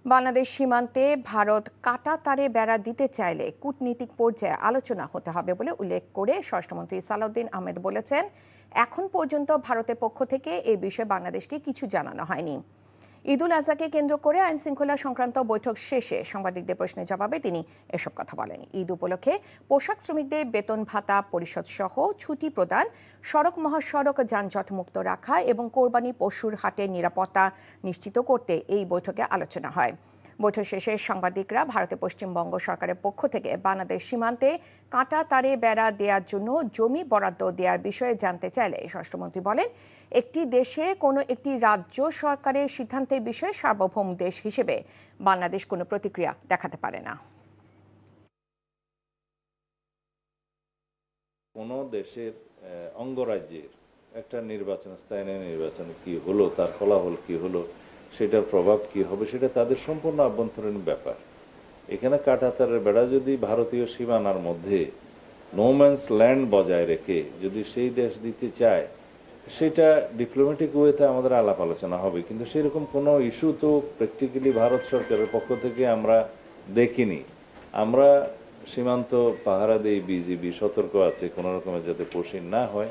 বাংলাদেশ সীমান্তে ভারত কাঁটাতারে বেড়া দিতে চাইলে কূটনীতিক পর্যায়ে আলোচনা হতে হবে বলে উল্লেখ করে স্বরাষ্ট্রমন্ত্রী সালাউদ্দিন আহমেদ বলেছেন, এখন পর্যন্ত ভারতের পক্ষ থেকে এ বিষয়ে বাংলাদেশকে কিছু জানানো হয়নি। ঈদুল আজহাকে কেন্দ্র করে আইন শৃঙ্খলা সংক্রান্ত বৈঠক শেষে সাংবাদিকদের প্রশ্নের জবাবে তিনি এসব কথা বলেন। ঈদ উপলক্ষে পোশাক শ্রমিকদের বেতন ভাতা পরিশোধ সহ ছুটি প্রদান, সড়ক মহাসড়ক যানজট মুক্ত রাখা এবং কোরবানি পশুর হাটের নিরাপত্তা নিশ্চিত করতে এই বৈঠকে আলোচনা হয়। বৈঠক শেষে সাংবাদিকরা ভারতের পশ্চিমবঙ্গ সরকারের পক্ষ থেকে বাংলাদেশ সীমান্তে কাঁটা তারে বেড়া দেওয়ার জন্য জমি বরাদ্দ দেওয়ার বিষয়ে জানতে চাইলে স্বরাষ্ট্রমন্ত্রী বলেন, একটি দেশে কোনো একটি রাজ্য সরকারের সিদ্ধান্তের বিষয়ে সার্বভৌম দেশ হিসেবে বাংলাদেশ কোনো প্রতিক্রিয়া দেখাতে পারে না। কোনো দেশের অঙ্গরাজ্যের একটা নির্বাচন, স্থায়ী নির্বাচন কি হলো, তার ফলাফল কি হলো, সেটার প্রভাব কি হবে, সেটা তাদের সম্পূর্ণ আভ্যন্তরীণ ব্যাপার। এখানে কাঁটাতারের বেড়া যদি ভারতীয় সীমানার মধ্যে নোম্যান্স ল্যান্ড বজায় রেখে যদি সেই দেশ দিতে চায়, সেটা ডিপ্লোম্যাটিক ওয়েতে আমাদের আলাপ আলোচনা হবে, কিন্তু সেরকম কোনো ইস্যু তো প্র্যাকটিক্যালি ভারত সরকারের পক্ষ থেকে আমরা দেখিনি। আমরা সীমান্ত পাহারা দেই, বিজিবি সতর্ক আছে কোনো রকমের যাতে কঠিন না হয়,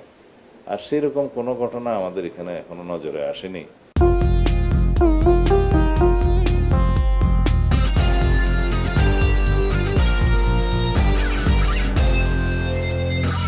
আর সেরকম কোনো ঘটনা আমাদের এখানে এখনো নজরে আসেনি।